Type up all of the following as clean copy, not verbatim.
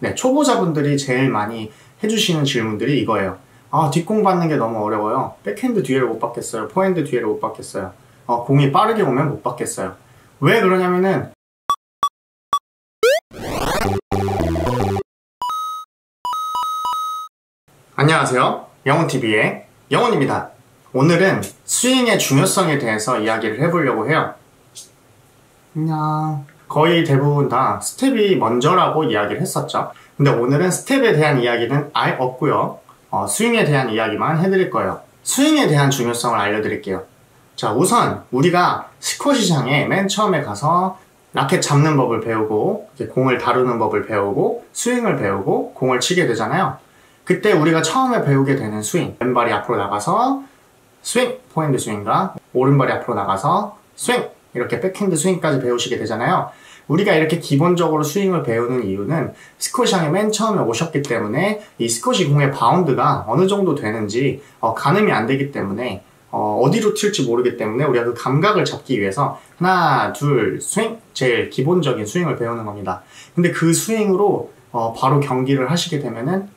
네, 초보자분들이 제일 많이 해주시는 질문들이 이거예요. 아, 뒷공 받는 게 너무 어려워요. 백핸드 뒤에를 못 받겠어요. 포핸드 뒤에를 못 받겠어요. 공이 빠르게 오면 못 받겠어요. 왜 그러냐면은 안녕하세요. 영훈TV의 영훈입니다. 오늘은 스윙의 중요성에 대해서 이야기를 해보려고 해요. 안녕. 거의 대부분 다 스텝이 먼저라고 이야기를 했었죠. 근데 오늘은 스텝에 대한 이야기는 아예 없고요. 스윙에 대한 이야기만 해드릴 거예요. 스윙에 대한 중요성을 알려드릴게요. 자, 우선 우리가 스쿼시장에 맨 처음에 가서 라켓 잡는 법을 배우고 공을 다루는 법을 배우고 스윙을 배우고 공을 치게 되잖아요. 그때 우리가 처음에 배우게 되는 스윙, 왼발이 앞으로 나가서 스윙, 포핸드 스윙과 오른발이 앞으로 나가서 스윙, 이렇게 백핸드 스윙까지 배우시게 되잖아요. 우리가 이렇게 기본적으로 스윙을 배우는 이유는 스쿼시장에 맨 처음에 오셨기 때문에 이 스쿼시 공의 바운드가 어느 정도 되는지 가늠이 안 되기 때문에 어디로 튈지 모르기 때문에 우리가 그 감각을 잡기 위해서 하나, 둘, 스윙! 제일 기본적인 스윙을 배우는 겁니다. 근데 그 스윙으로 바로 경기를 하시게 되면은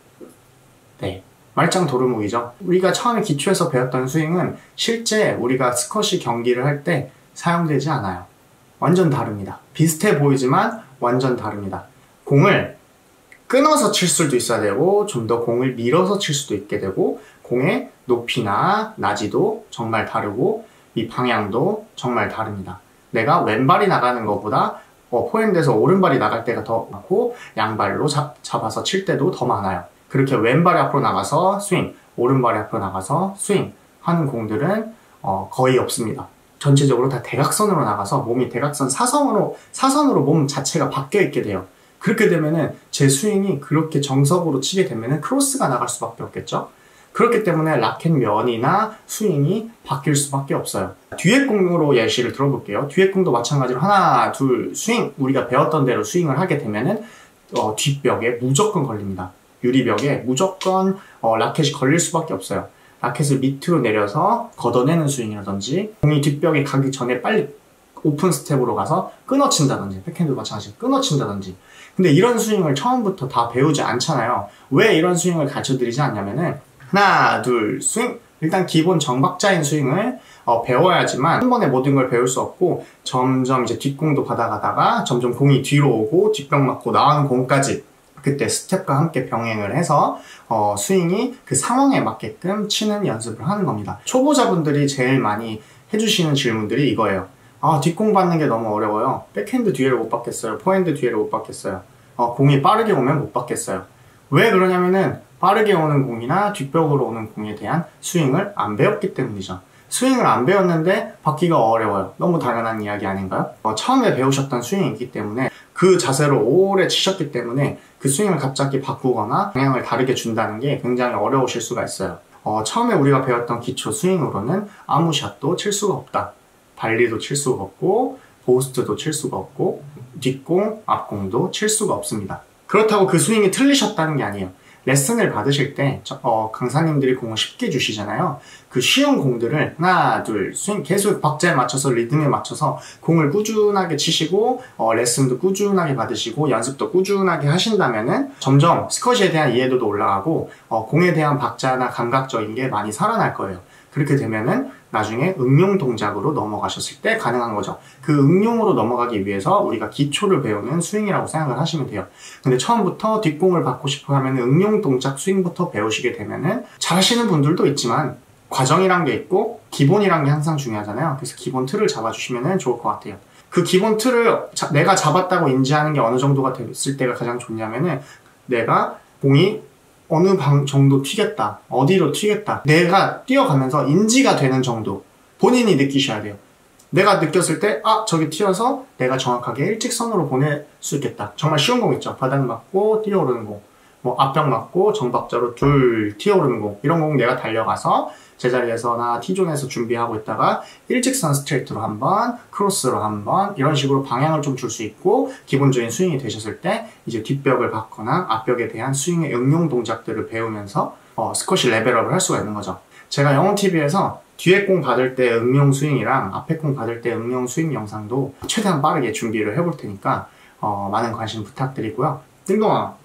말짱 도루묵이죠. 우리가 처음에 기초에서 배웠던 스윙은 실제 우리가 스쿼시 경기를 할 때 사용되지 않아요. 완전 다릅니다. 비슷해 보이지만 완전 다릅니다. 공을 끊어서 칠 수도 있어야 되고 좀 더 공을 밀어서 칠 수도 있게 되고 공의 높이나 낮이도 정말 다르고 이 방향도 정말 다릅니다. 내가 왼발이 나가는 것보다 포핸드에서 오른발이 나갈 때가 더 많고 양발로 잡아서 칠 때도 더 많아요. 그렇게 왼발이 앞으로 나가서 스윙, 오른발이 앞으로 나가서 스윙 하는 공들은 거의 없습니다. 전체적으로 다 대각선으로 나가서 몸이 대각선 사선으로 몸 자체가 바뀌어 있게 돼요. 그렇게 되면은 제 스윙이 그렇게 정석으로 치게 되면은 크로스가 나갈 수밖에 없겠죠. 그렇기 때문에 라켓 면이나 스윙이 바뀔 수밖에 없어요. 뒤에 공으로 예시를 들어볼게요. 뒤에 공도 마찬가지로 하나, 둘, 스윙! 우리가 배웠던 대로 스윙을 하게 되면은 뒷벽에 무조건 걸립니다. 유리벽에 무조건 라켓이 걸릴 수밖에 없어요. 라켓을 밑으로 내려서 걷어내는 스윙이라든지 공이 뒷벽에 가기 전에 빨리 오픈 스텝으로 가서 끊어친다든지 백핸드도 마찬가지로 끊어친다든지. 근데 이런 스윙을 처음부터 다 배우지 않잖아요. 왜 이런 스윙을 가르쳐드리지 않냐면은 하나, 둘, 스윙! 일단 기본 정박자인 스윙을 배워야지만 한 번에 모든 걸 배울 수 없고 점점 이제 뒷공도 받아가다가 점점 공이 뒤로 오고 뒷벽 맞고 나가는 공까지 그때 스텝과 함께 병행을 해서 스윙이 그 상황에 맞게끔 치는 연습을 하는 겁니다. 초보자분들이 제일 많이 해주시는 질문들이 이거예요. 아, 뒷공 받는 게 너무 어려워요. 백핸드 뒤에를 못 받겠어요. 포핸드 뒤에를 못 받겠어요. 공이 빠르게 오면 못 받겠어요. 왜 그러냐면은 빠르게 오는 공이나 뒷벽으로 오는 공에 대한 스윙을 안 배웠기 때문이죠. 스윙을 안 배웠는데 받기가 어려워요. 너무 당연한 이야기 아닌가요? 처음에 배우셨던 스윙이 있기 때문에 그 자세로 오래 치셨기 때문에 그 스윙을 갑자기 바꾸거나 방향을 다르게 준다는 게 굉장히 어려우실 수가 있어요. 처음에 우리가 배웠던 기초 스윙으로는 아무 샷도 칠 수가 없다. 발리도 칠 수가 없고 포스트도 칠 수가 없고 뒷공, 앞공도 칠 수가 없습니다. 그렇다고 그 스윙이 틀리셨다는 게 아니에요. 레슨을 받으실 때 강사님들이 공을 쉽게 주시잖아요. 그 쉬운 공들을 하나, 둘, 스윙 계속 박자에 맞춰서 리듬에 맞춰서 공을 꾸준하게 치시고 레슨도 꾸준하게 받으시고 연습도 꾸준하게 하신다면은 점점 스쿼시에 대한 이해도도 올라가고 공에 대한 박자나 감각적인 게 많이 살아날 거예요. 그렇게 되면은 나중에 응용 동작으로 넘어가셨을 때 가능한 거죠. 그 응용으로 넘어가기 위해서 우리가 기초를 배우는 스윙이라고 생각을 하시면 돼요. 근데 처음부터 뒷공을 받고 싶어 하면 응용 동작 스윙부터 배우시게 되면은 잘하시는 분들도 있지만 과정이란 게 있고 기본이란 게 항상 중요하잖아요. 그래서 기본 틀을 잡아주시면 좋을 것 같아요. 그 기본 틀을 내가 잡았다고 인지하는 게 어느 정도가 됐을 때가 가장 좋냐면은 내가 공이 어느 정도 튀겠다, 어디로 튀겠다, 내가 뛰어가면서 인지가 되는 정도 본인이 느끼셔야 돼요. 내가 느꼈을 때 저기 튀어서 내가 정확하게 일직선으로 보낼 수 있겠다. 정말 쉬운 공 있죠. 바닥 맞고 뛰어오르는 공, 앞벽 맞고 정박자로 둘 튀어오르는 공, 이런 공 내가 달려가서 제자리에서나 T존에서 준비하고 있다가 일직선 스트레이트로 한번, 크로스로 한번 이런 식으로 방향을 좀 줄 수 있고 기본적인 스윙이 되셨을 때 이제 뒷벽을 받거나 앞벽에 대한 스윙의 응용 동작들을 배우면서 스쿼시 레벨업을 할 수가 있는 거죠. 제가 영훈TV에서 뒤에 공 받을 때 응용 스윙이랑 앞에 공 받을 때 응용 스윙 영상도 최대한 빠르게 준비를 해볼 테니까 많은 관심 부탁드리고요. 띵동아,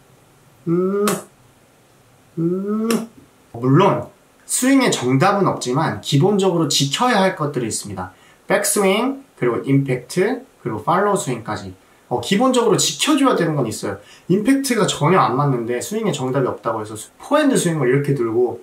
물론 스윙의 정답은 없지만 기본적으로 지켜야 할 것들이 있습니다. 백스윙, 그리고 임팩트, 그리고 팔로우 스윙까지 기본적으로 지켜줘야 되는 건 있어요. 임팩트가 전혀 안 맞는데 스윙에 정답이 없다고 해서 포핸드 스윙을 이렇게 들고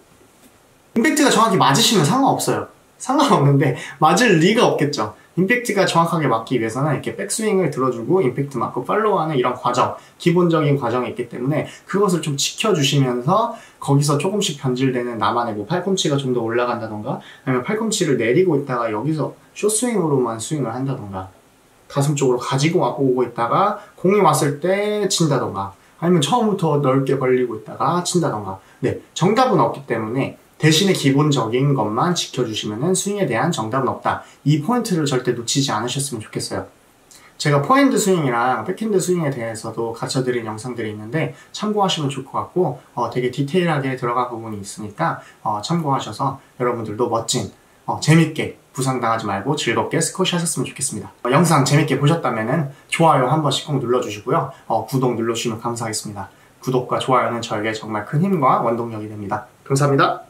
임팩트가 정확히 맞으시면 상관없어요. 상관없는데 맞을 리가 없겠죠. 임팩트가 정확하게 맞기 위해서는 이렇게 백스윙을 들어주고 임팩트 맞고 팔로우하는 이런 과정, 기본적인 과정이 있기 때문에 그것을 좀 지켜주시면서 거기서 조금씩 변질되는 나만의 뭐 팔꿈치가 좀 더 올라간다던가 아니면 팔꿈치를 내리고 있다가 여기서 숏스윙으로만 스윙을 한다던가 가슴 쪽으로 가지고 오고 있다가 공이 왔을 때 친다던가 아니면 처음부터 넓게 벌리고 있다가 친다던가 네, 정답은 없기 때문에 대신에 기본적인 것만 지켜주시면 스윙에 대한 정답은 없다. 이 포인트를 절대 놓치지 않으셨으면 좋겠어요. 제가 포핸드 스윙이랑 백핸드 스윙에 대해서도 가르쳐드린 영상들이 있는데 참고하시면 좋을 것 같고 되게 디테일하게 들어간 부분이 있으니까 참고하셔서 여러분들도 멋진 재밌게 부상당하지 말고 즐겁게 스쿼시 하셨으면 좋겠습니다. 영상 재밌게 보셨다면 좋아요 한 번씩 꼭 눌러주시고요. 구독 눌러주시면 감사하겠습니다. 구독과 좋아요는 저에게 정말 큰 힘과 원동력이 됩니다. 감사합니다.